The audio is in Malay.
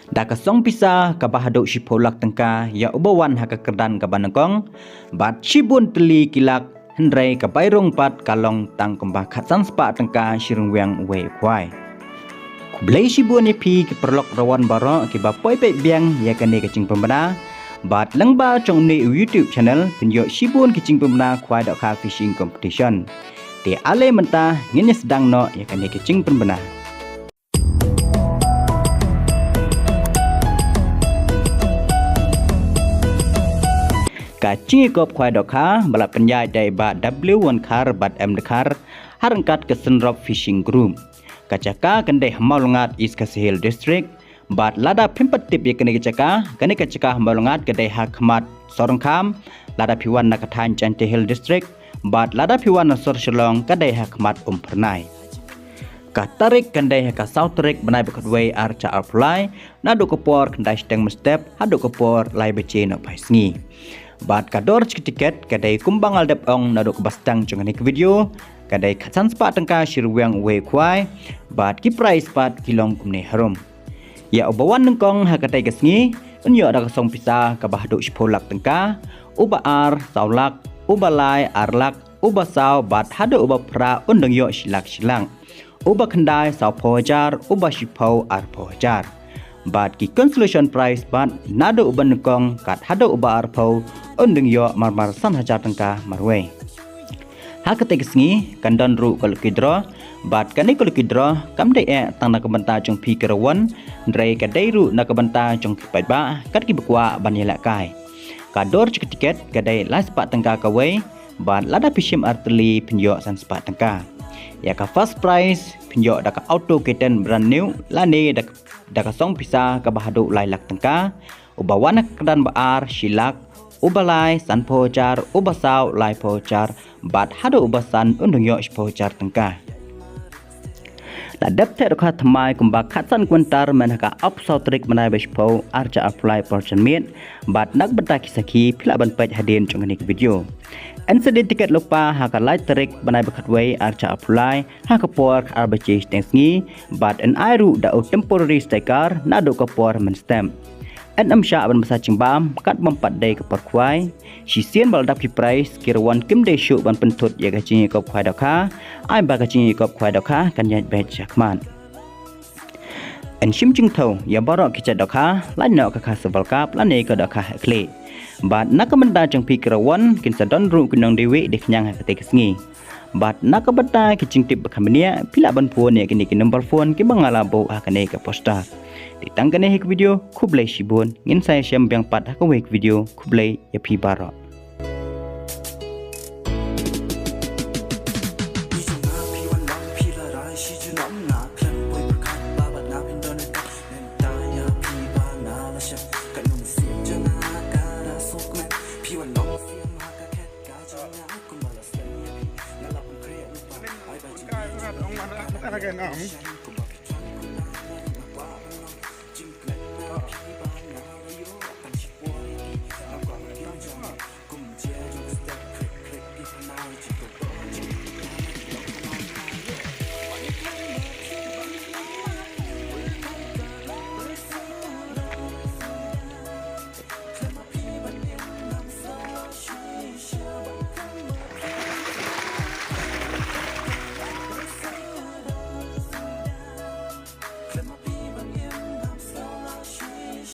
Da kasong pisa kabahaduk shipolak tengka ya ubawan haka kerdan kabanakong bat shibun teli kilak hendrai kabairong pat kalong tang kembah khatsan spa tengka shirungwang we kwai kublai shibun epi keperlok rawan baro ke bapoi pe biang ya kane kecing pembana bat langba chong ne YouTube channel penyo shibun kecing pembana kwai dok ka fishing competition te ale mentah ngene sedang no ya kane kecing pembana kacing ikop kwai dokha balap penyai dai ba W1 kar bat M dekar harangkat ke Senrop Fishing Group kacaka kendai Hamalungat East Kasihil District bat lada pimpat tip ya kene kacaka Hamalungat kedai Hakmat Sorongkam lada piwan nakatan Cante Hill District bat lada piwan Sor Shalong kedai Hakmat Pernai katarik kendai ka South Tarik benai bekatway arca apply nado kopor kendai steng mestep hado kopor lai bece no paisngi bat kador tiket kadai kumbang aldep ong nado kebastang jongani ke video kadai khatsan spa tengka shirwang we kwai bat ki price pat kilong kumne harum ya obawan nengkong ha kadai kesngi unyo ada kasong pisa ka bahaduk shipolak tengka uba ar saulak uba lai arlak uba saw bat hado uba pra undeng yo shilak uba kendai saw pojar uba shipau ar pojar bat ki consolation prize bat nado uban nengkong kat hado uba ar pau undeng yo marmar 1,000 tengka marwe ha ketek sengi kandon ru kol kidro bat kani kol kidro kam dai tang nak banta jong pi kerawan ndrai kadai ru nak banta jong pai ba kat ki bekwa ban yela kai kador tiket kadai las pat tengka kawai bat lada pishim arteli pinyo san spat tengka ya ka first prize pinyo da ka auto kitten brand new lane da ka song pisa ka bahadu lailak tengka ubawan kedan baar shilak ubalai san pojar ubasau lai pojar bat hado ubasan undung yo pojar tengka la dapte ka thamai kumba khatsan kuntar manaka upsau trik manai bespo arja apply portion meet bat nak bata kisaki pila ban paj hadin jongani video NCD tiket lupa haka light trik banai bekatway arja apply haka por arbach tengi bat an airu da temporary sticker nado ka por men stamp NM Sha ban masa cimbam kat mempat dai ke perkwai sisian baldak pi price kirawan kim dai syuk ban pentut ya kacing kop kwai dokha ai ba kacing kop kwai dokha kan yat bet jakman en shim jing thau ya barok kicat dokha lan no ka ka sebal kap lan ne ka dokha kle bat nak benda jang pi kirawan kin sadon ru kunong dewi de knyang ha ketek sengi bat nak benda kicing tip bekhamnia pila ban phone ya kini number phone ki bangala bo ha kane ka poster ditangkane hek video kublai shibun ngin saya syam biang pat ha wek video kublai ya pi baro Again,